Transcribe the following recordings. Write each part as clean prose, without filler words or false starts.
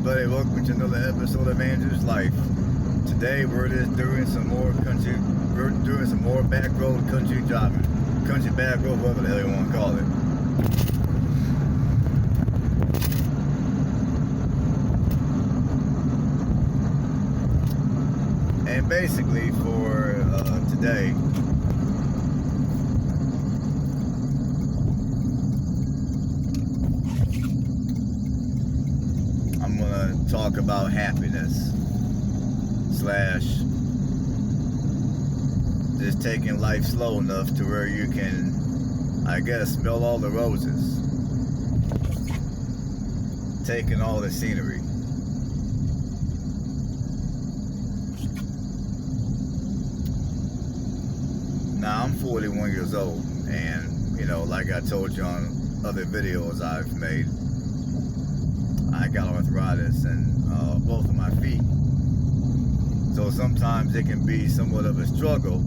everybody, welcome to another episode of Andrew's Life. Today we're just doing some more back road country driving. Country back road, whatever the hell you want to call it. And basically for today, I'm gonna talk about happiness / just taking life slow enough to where you can, I guess, smell all the roses, taking all the scenery. Now I'm 41 years old, and you know, like I told you on other videos I've made, I got arthritis in both of my feet. So sometimes it can be somewhat of a struggle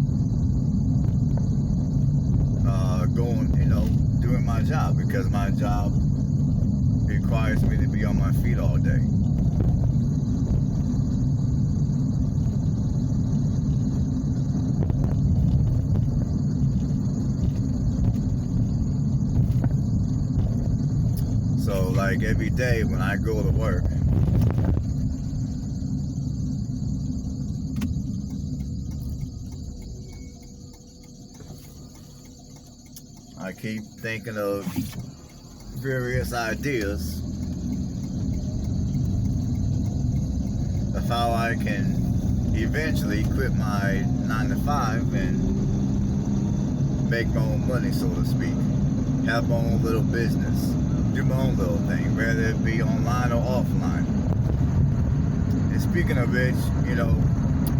doing my job, because my job requires me to be on my feet all day. So like every day when I go to work, I keep thinking of various ideas of how I can eventually quit my 9-to-5 and make my own money, so to speak. Have my own little business. Do my own little thing, whether it be online or offline. And speaking of which, you know,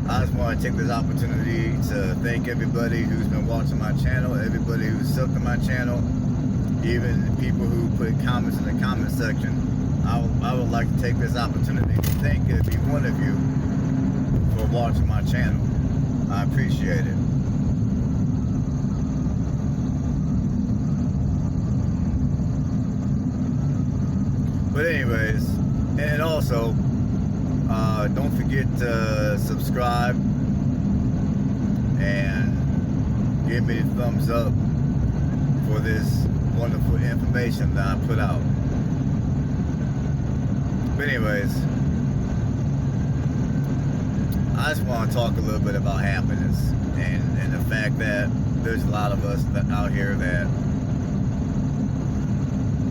I just want to take this opportunity to thank everybody who's been watching my channel, everybody who's subbed to my channel, even people who put comments in the comment section. I would like to take this opportunity to thank every one of you for watching my channel. I appreciate it. But anyways, and also, don't forget to subscribe and give me a thumbs up for this wonderful information that I put out. But anyways, I just want to talk a little bit about happiness and the fact that there's a lot of us out here that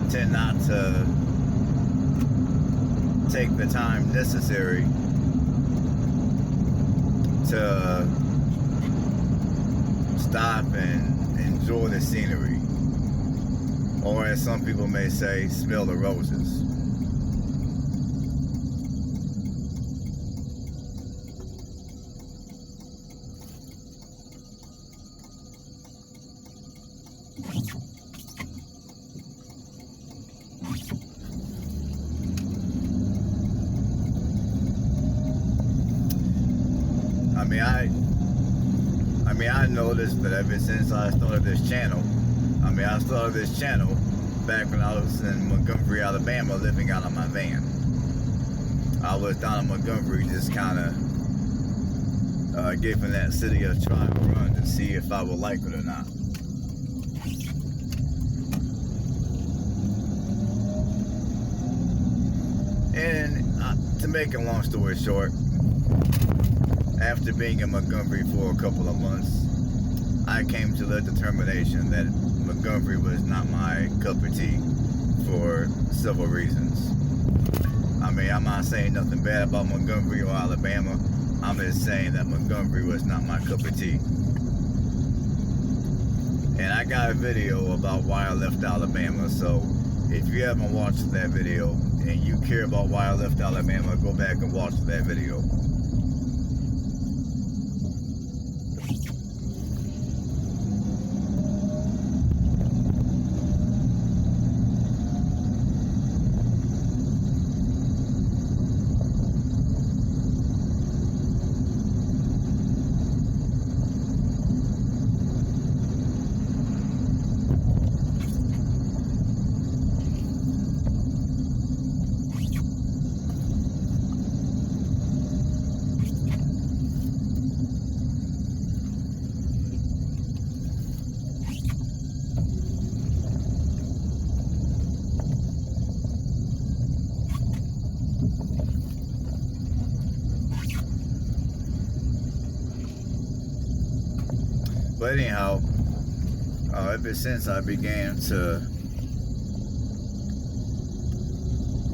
tend not to take the time necessary to stop and enjoy the scenery, or as some people may say, smell the roses. I noticed that ever since I started this channel, I started this channel back when I was in Montgomery, Alabama, living out of my van. I was down in Montgomery just kind of giving that city a try to run to see if I would like it or not. And to make a long story short, after being in Montgomery for a couple of months, I came to the determination that Montgomery was not my cup of tea for several reasons. I'm not saying nothing bad about Montgomery or Alabama. I'm just saying that Montgomery was not my cup of tea. And I got a video about why I left Alabama, so if you haven't watched that video and you care about why I left Alabama, go back and watch that video. But anyhow, ever since I began to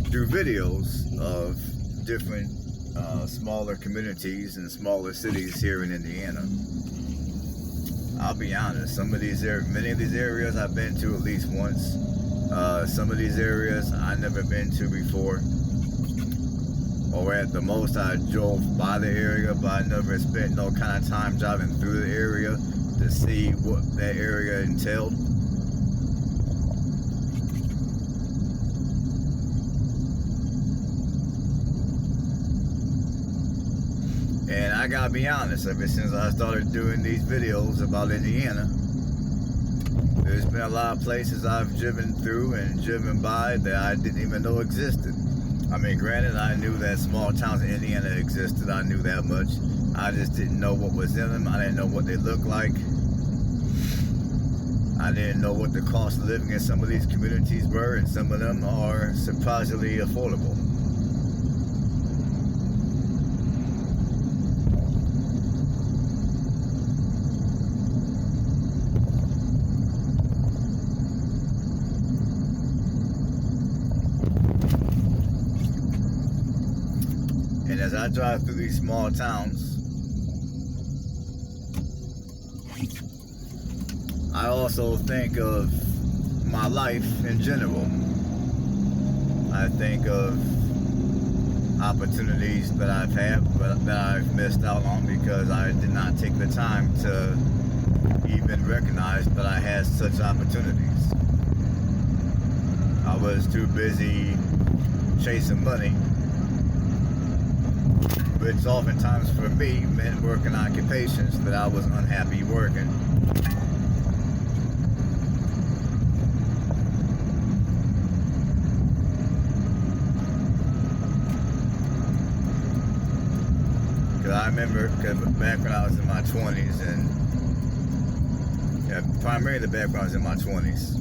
do videos of different smaller communities and smaller cities here in Indiana, I'll be honest, many of these areas I've been to at least once. Some of these areas I've never been to before, or at the most I drove by the area, but I never spent no kind of time driving through the area to see what that area entailed. And I gotta be honest, ever since I started doing these videos about Indiana, there's been a lot of places I've driven through and driven by that I didn't even know existed. I mean, granted, I knew that small towns in Indiana existed. I knew that much. I just didn't know what was in them. I didn't know what they looked like. I didn't know what the cost of living in some of these communities were, and some of them are surprisingly affordable. And as I drive through these small towns, I also think of my life in general. I think of opportunities that I've had, but that I've missed out on because I did not take the time to even recognize that I had such opportunities. I was too busy chasing money, which oftentimes for me meant working occupations that I was unhappy working. Because I remember, back when I was in my 20s, and primarily back when I was in my 20s,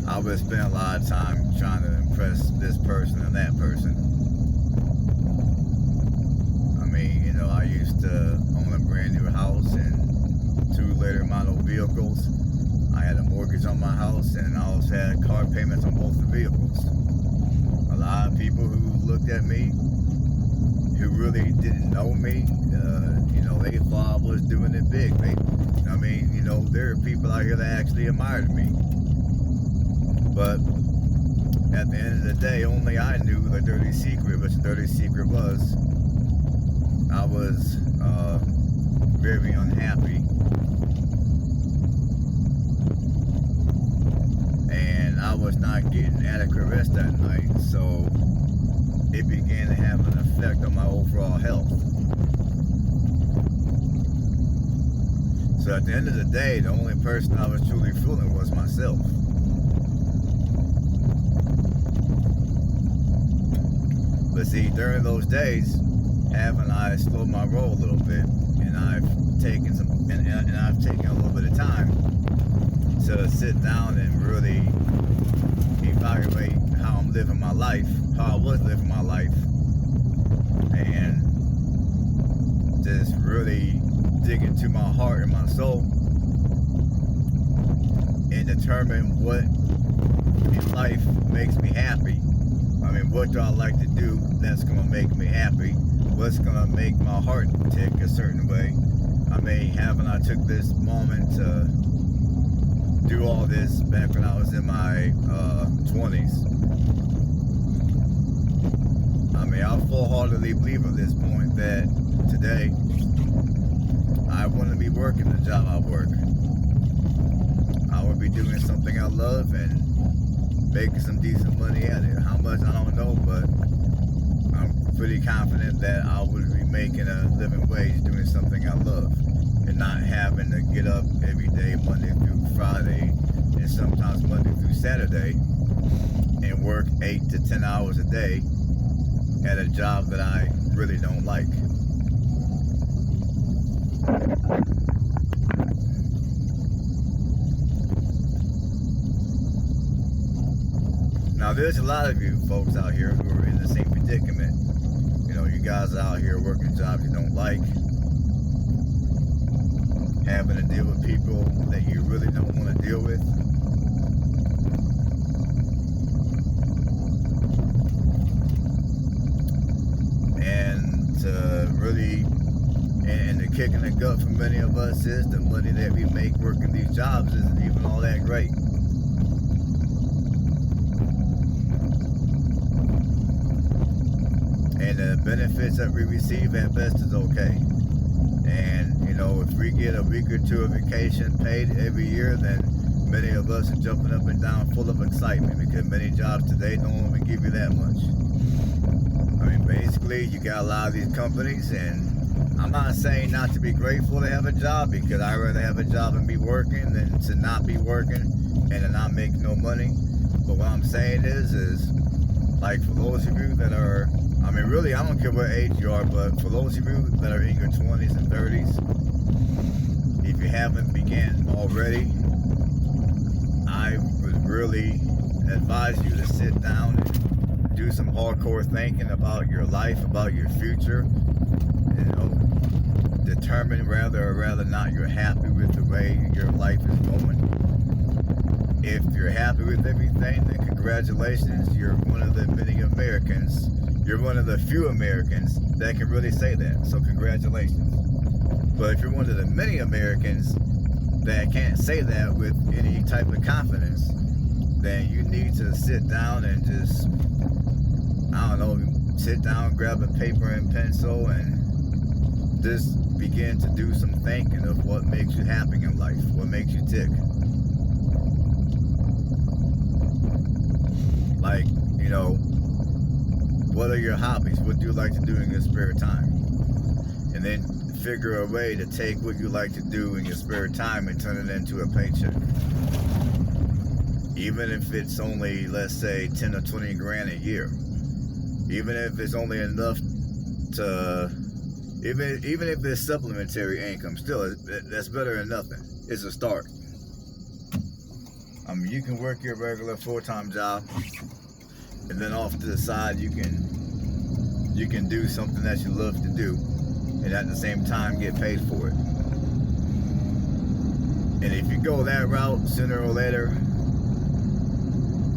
I would spend a lot of time trying to impress this person and that person. I mean, you know, I used to own a brand new house and 2 later model vehicles. I had a mortgage on my house, and I also had car payments on both the vehicles. A lot of people who looked at me, who really didn't know me, you know, they thought I was doing it big. I mean, you know, there are people out here that actually admired me. But at the end of the day, only I knew the dirty secret, which the dirty secret was I was very unhappy. And I was not getting adequate rest that night, so it began to have an effect on my overall health. So at the end of the day, the only person I was truly fooling was myself. But see, during those days, haven't I slowed my roll a little bit, and I've taken I've taken a little bit of time to sit down and really evaluate how I'm living my life, how I was living my life, and just really dig into my heart and my soul and determine what in life makes me happy. I mean, what do I like to do that's going to make me happy? What's going to make my heart tick a certain way? I mean, haven't I took this moment to do all this back when I was in my 20s? I mean, I full-heartedly believe at this point that today I wouldn't be working the job I work. I would be doing something I love and making some decent money at it. How much, I don't know, but I'm pretty confident that I would be making a living wage doing something I love and not having to get up every day, Monday through Friday, and sometimes Monday through Saturday, and work 8 to 10 hours a day at a job that I really don't like. Now, there's a lot of you folks out here who are in the same predicament, You know, you guys are out here working jobs you don't like, having to deal with people that you really don't want to deal with. And to really, and the kick in the gut for many of us is the money that we make working these jobs isn't even all that great. And the benefits that we receive at best is okay. And, you know, if we get a week or two of vacation paid every year, then many of us are jumping up and down full of excitement, because many jobs today don't even give you that much. I mean, basically, you got a lot of these companies, and I'm not saying not to be grateful to have a job, because I'd rather have a job and be working than to not be working and to not make no money. But what I'm saying is like, for those of you that are, I mean, really, I don't care what age you are, but for those of you that are in your 20s and 30s, if you haven't began already, I would really advise you to sit down and do some hardcore thinking about your life, about your future. You know, determine whether or rather not you're happy with the way your life is going. If you're happy with everything, then congratulations. You're one of the many Americans. You're one of the few Americans that can really say that. So congratulations. But if you're one of the many Americans that can't say that with any type of confidence, then you need to sit down and just, I don't know, sit down, grab a paper and pencil, and just begin to do some thinking of what makes you happy in life, what makes you tick. Like, you know, what are your hobbies? What do you like to do in your spare time? And then figure a way to take what you like to do in your spare time and turn it into a paycheck. Even if it's only, let's say, 10 or 20 grand a year. Even if it's only enough to, even if it's supplementary income, still, that's better than nothing. It's a start. I mean, you can work your regular full-time job, and then off to the side you can do something that you love to do, and at the same time get paid for it. And if you go that route, sooner or later,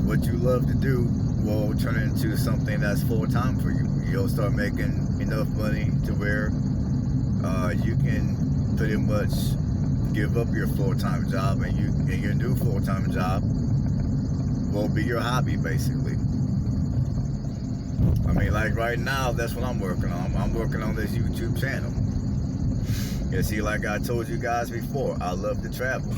what you love to do will turn into something that's full-time for you. You'll start making enough money to where you can pretty much give up your full-time job, and your new full-time job will be your hobby, basically. I mean, like right now, that's what I'm working on. I'm working on this YouTube channel. You see, like I told you guys before, I love to travel.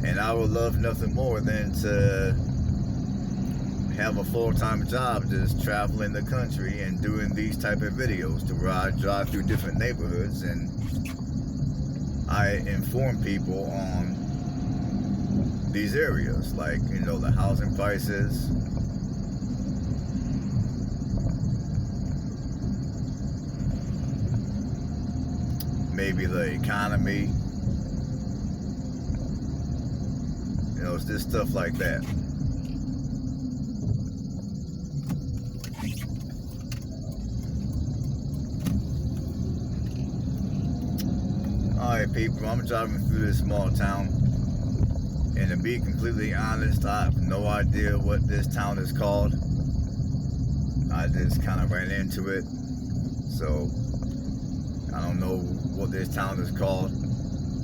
And I would love nothing more than to have a full-time job just traveling the country and doing these type of videos, to where I drive through different neighborhoods and I inform people on these areas, like, you know, the housing prices, maybe the economy, you know, it's just stuff like that. Alright people, I'm driving through this small town, and to be completely honest, I have no idea what this town is called. I just kind of ran into it, so I don't know what this town is called.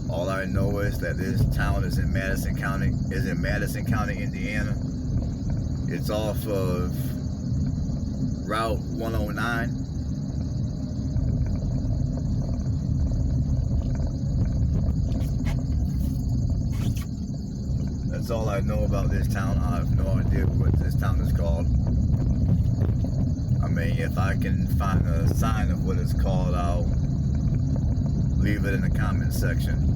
All I know is that this town is in Madison County, Indiana. It's off of Route 109. That's all I know about this town. I have no idea what this town is called. I mean, if I can find a sign of what it's called, I'll leave it in the comment section.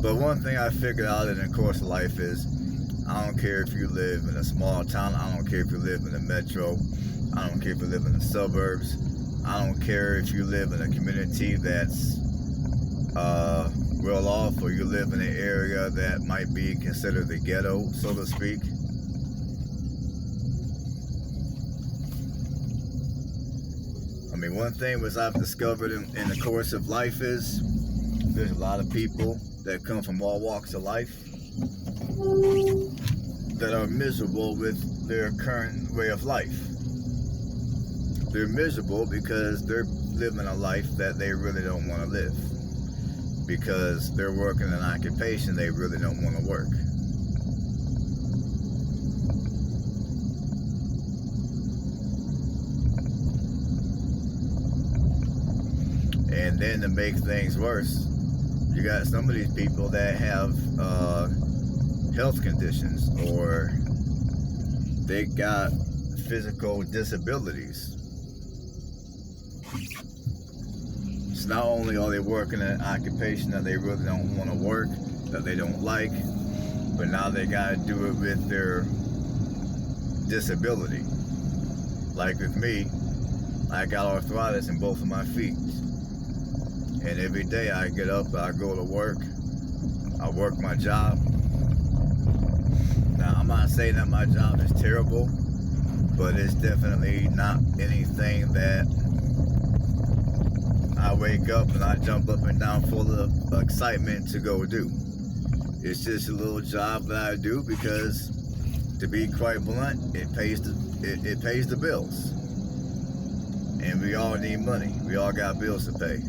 But one thing I figured out in the course of life is I don't care if you live in a small town, I don't care if you live in the metro, I don't care if you live in the suburbs, I don't care if you live in a community that's well off, or you live in an area that might be considered the ghetto, so to speak. I mean, one thing was I've discovered in the course of life is there's a lot of people that come from all walks of life that are miserable with their current way of life. They're miserable because they're living a life that they really don't want to live, because they're working an occupation they really don't want to work. And then to make things worse, you got some of these people that have health conditions, or they got physical disabilities. So not only are they working an occupation that they really don't want to work, that they don't like, but now they got to do it with their disability. Like with me, I got arthritis in both of my feet. And every day I get up, I go to work, I work my job. Now, I'm not saying that my job is terrible, but it's definitely not anything that I wake up and I jump up and down full of excitement to go do. It's just a little job that I do because, to be quite blunt, it pays the bills. And we all need money. We all got bills to pay.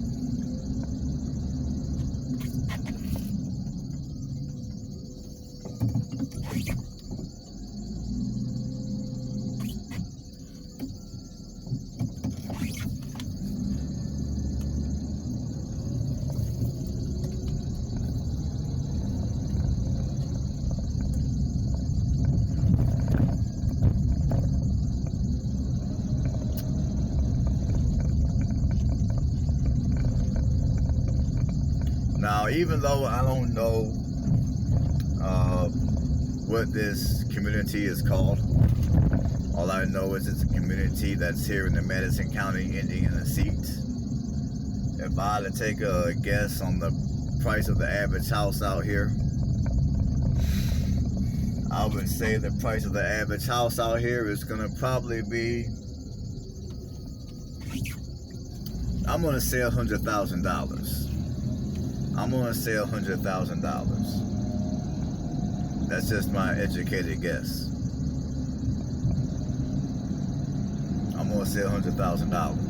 Now, even though I don't know what this community is called, all I know is it's a community that's here in the Madison County, Indiana seat. If I had to take a guess on the price of the average house out here, I would say the price of the average house out here is going to probably be, I'm going to say $100,000. I'm going to say $100,000. That's just my educated guess. I'm going to say $100,000.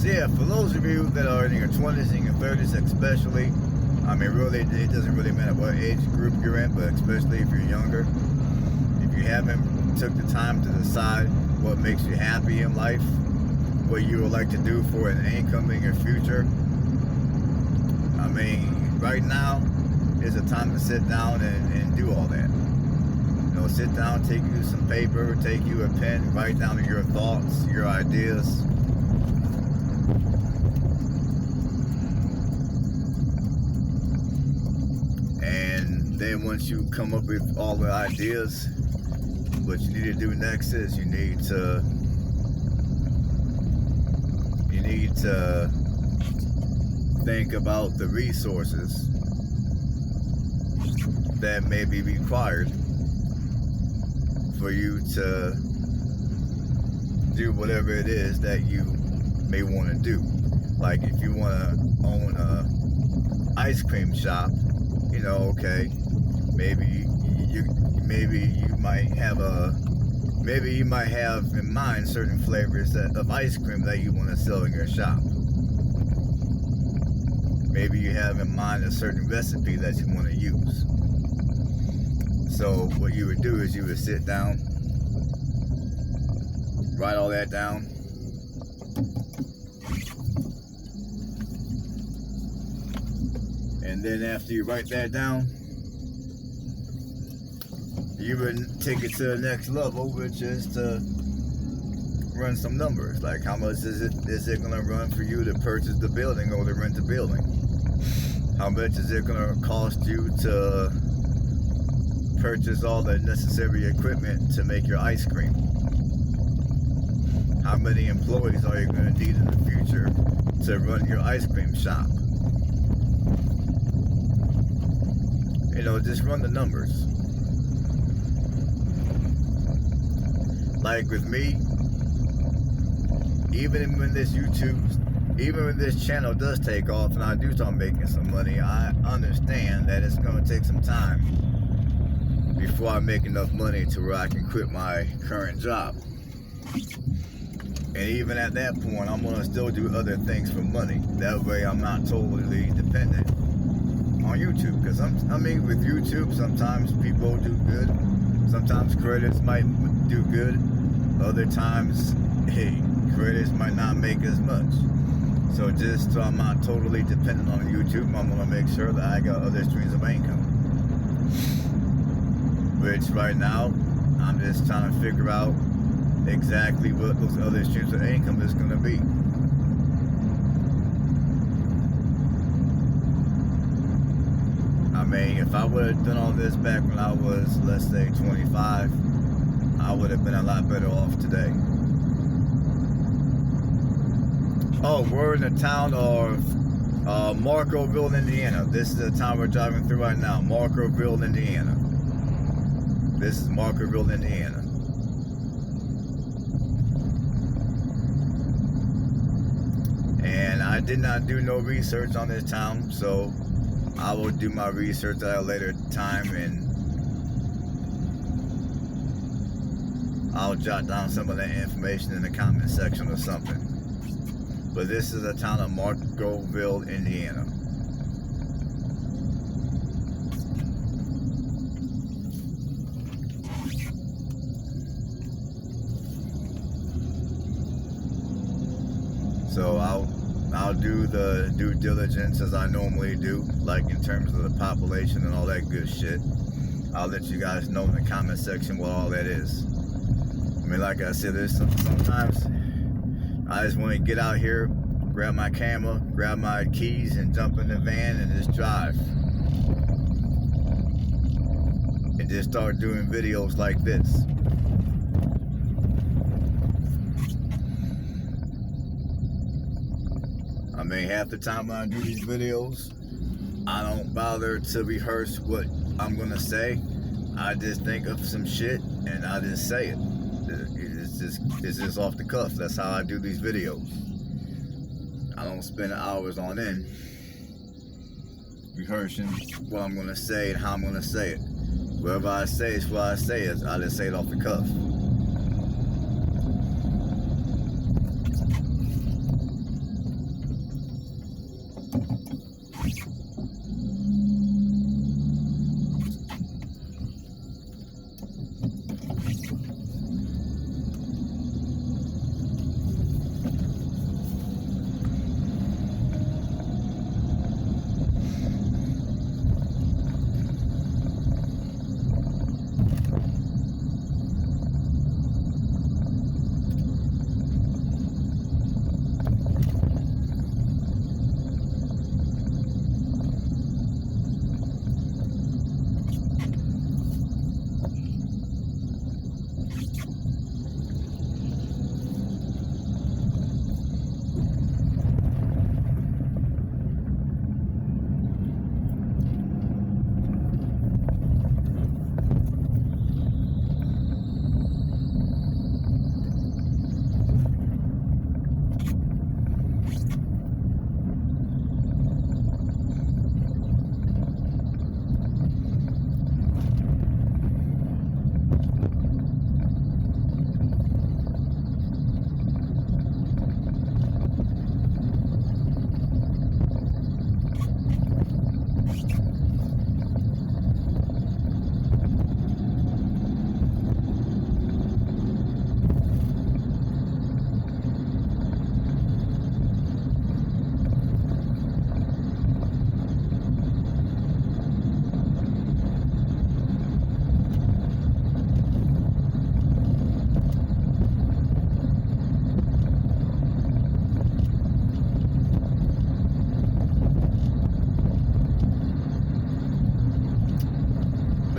Yeah, for those of you that are in your 20s and your 30s especially, I mean, really, it doesn't really matter what age group you're in, but especially if you're younger, if you haven't took the time to decide what makes you happy in life, what you would like to do for an income in your future, I mean, right now is a time to sit down and do all that. You know, sit down, take you some paper, take you a pen, write down your thoughts, your ideas. Then once you come up with all the ideas, what you need to do next is you need to think about the resources that may be required for you to do whatever it is that you may want to do. Like if you want to own a ice cream shop, you know, okay, maybe maybe you might have in mind certain flavors of ice cream that you want to sell in your shop. Maybe you have in mind a certain recipe that you want to use. So what you would do is you would sit down, write all that down, and then after you write that down, you would take it to the next level, which is to run some numbers. Like, how much is it going to run for you to purchase the building or to rent the building? How much is it going to cost you to purchase all the necessary equipment to make your ice cream? How many employees are you going to need in the future to run your ice cream shop? You know, just run the numbers. Like with me, even when this channel does take off and I do start making some money, I understand that it's going to take some time before I make enough money to where I can quit my current job. And even at that point, I'm going to still do other things for money. That way I'm not totally dependent on YouTube. Because with YouTube, sometimes people do good. Sometimes creators might do good. Other times, hey, creators might not make as much. So just so I'm not totally dependent on YouTube, I'm going to make sure that I got other streams of income. Which right now, I'm just trying to figure out exactly what those other streams of income is going to be. I mean, if I would have done all this back when I was, let's say, 25, I would have been a lot better off today. Oh, we're in the town of Marcoville, Indiana. This is the town we're driving through right now, Marcoville, Indiana. This is Marcoville, Indiana. And I did not do no research on this town, so I will do my research at a later time, and I'll jot down some of that information in the comment section or something. But this is the town of Marcoville, Indiana. So I'll do the due diligence as I normally do, like in terms of the population and all that good shit. I'll let you guys know in the comment section what all that is. I mean, like I said, there's sometimes I just want to get out here, grab my camera, grab my keys, and jump in the van and just drive. And just start doing videos like this. I mean, half the time when I do these videos, I don't bother to rehearse what I'm gonna say. I just think of some shit and I just say it. It's just off the cuff. That's how I do these videos. I don't spend hours on end rehearsing what I'm gonna say and how I'm gonna say it. Whatever I say is what I say is. I just say it off the cuff.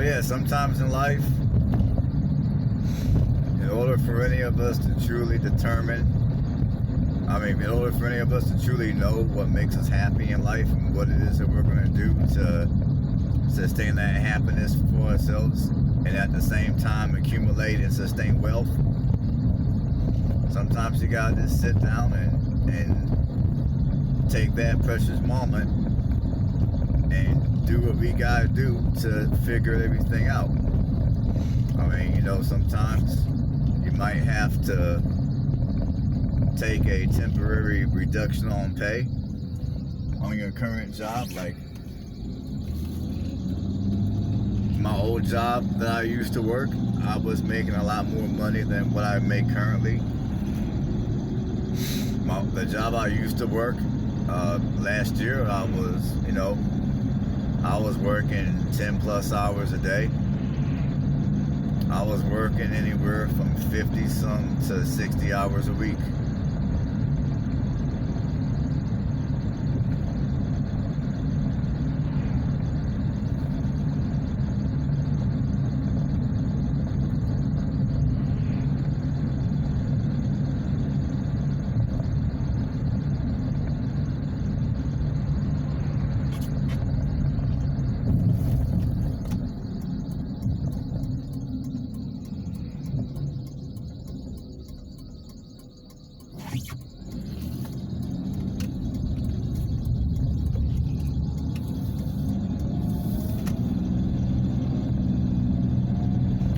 yeah, sometimes in life, in order for any of us to truly in order for any of us to truly know what makes us happy in life and what it is that we're going to do to sustain that happiness for ourselves and at the same time accumulate and sustain wealth, sometimes you gotta just sit down and take that precious moment and do what we gotta do to figure everything out. Sometimes you might have to take a temporary reduction on pay on your current job. Like my old job that I used to work, I was making a lot more money than what I make currently. The job I used to work last year, I was working 10 plus hours a day. I was working anywhere from 50 some to 60 hours a week.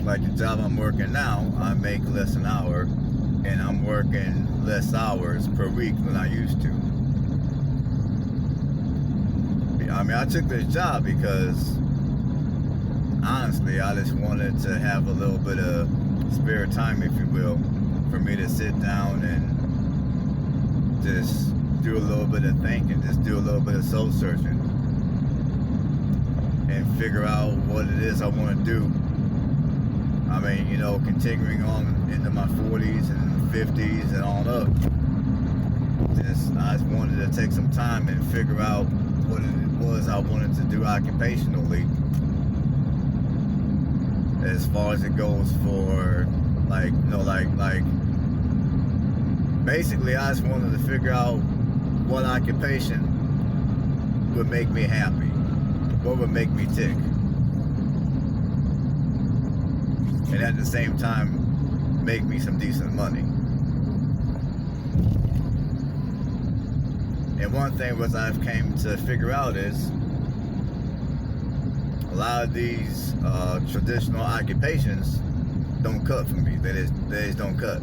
Like the job I'm working now, I make less an hour, and I'm working less hours per week than I used to. I took this job because honestly, I just wanted to have a little bit of spare time, if you will, for me to sit down and just do a little bit of thinking, just do a little bit of soul searching and figure out what it is I want to do. Continuing on into my 40s and 50s and on up. I just wanted to take some time and figure out what it was I wanted to do occupationally, as far as it goes for basically I just wanted to figure out what occupation would make me happy, what would make me tick, and at the same time make me some decent money. And one thing what I've came to figure out is a lot of these traditional occupations don't cut for me. They just don't cut.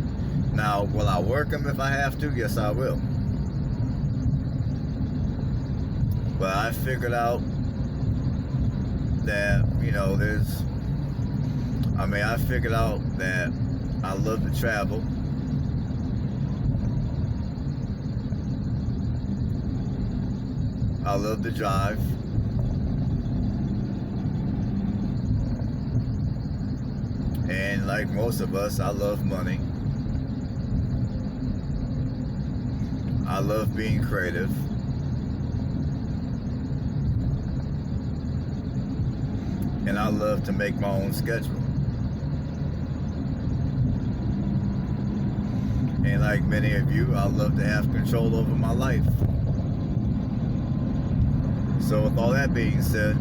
Now, will I work them if I have to? Yes, I will. But I figured out that, I figured out that I love to travel. I love to drive. And like most of us, I love money. I love being creative. And I love to make my own schedule. And like many of you, I love to have control over my life. So with all that being said,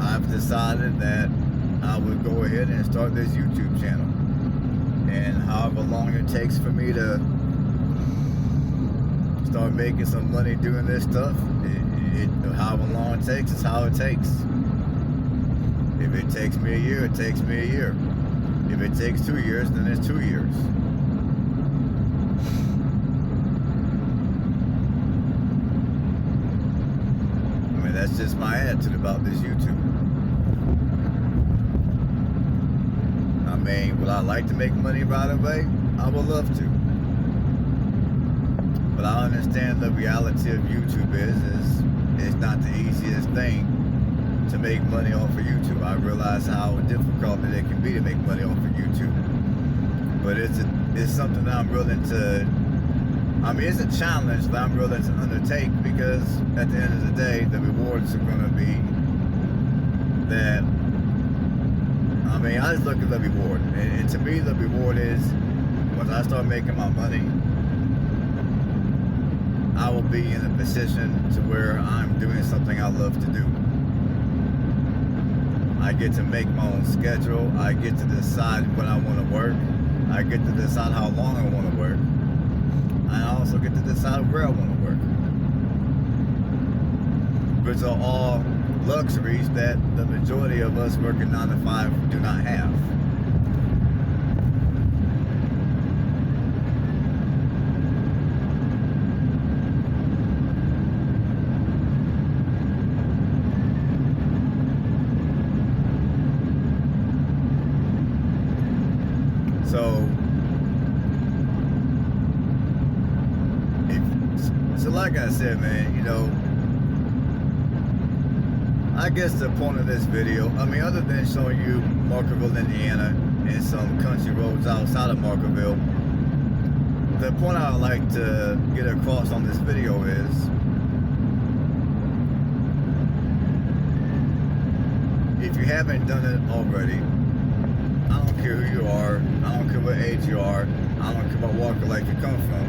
I've decided that I would go ahead and start this YouTube channel. And however long it takes for me to start making some money doing this stuff, however long it takes is how it takes. If it takes me a year, it takes me a year. If it takes 2 years, then it's 2 years. That's just my attitude about this YouTube. Would I like to make money right away? I would love to. But I understand the reality of YouTube is it's not the easiest thing to make money off of YouTube. I realize how difficult it can be to make money off of YouTube. But it's something that I'm I mean, it's a challenge that I'm willing to undertake because at the end of the day, the rewards are going to be that. I mean, I just look at the reward. And to me, the reward is once I start making my money, I will be in a position to where I'm doing something I love to do. I get to make my own schedule. I get to decide when I want to work. I get to decide how long I want to work. I also get to decide where I want to work. Which are all luxuries that the majority of us working 9 to 5 do not have. So like I said, man, you know, I guess the point of this video, I mean, other than showing you Markerville, Indiana, and some country roads outside of Markerville, the point I would like to get across on this video is, if you haven't done it already, I don't care who you are, I don't care what age you are, I don't care what walk of life you come from.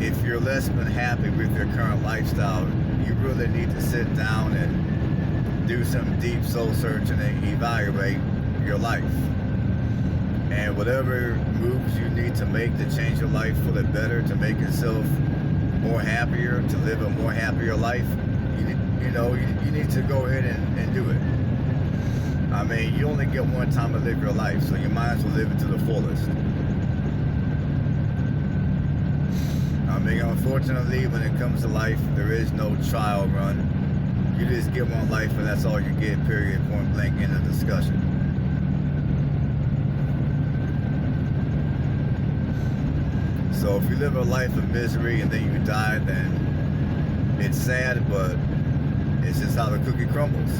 If you're less than happy with your current lifestyle, you really need to sit down and do some deep soul searching and evaluate your life. And whatever moves you need to make to change your life for the better, to make yourself more happier, to live a more happier life, you need to go ahead and do it. I mean, you only get one time to live your life, so you might as well live it to the fullest. I mean, unfortunately, when it comes to life, there is no trial run. You just get one life and that's all you get, period, point blank, end of discussion. So if you live a life of misery and then you die, then it's sad, but it's just how the cookie crumbles.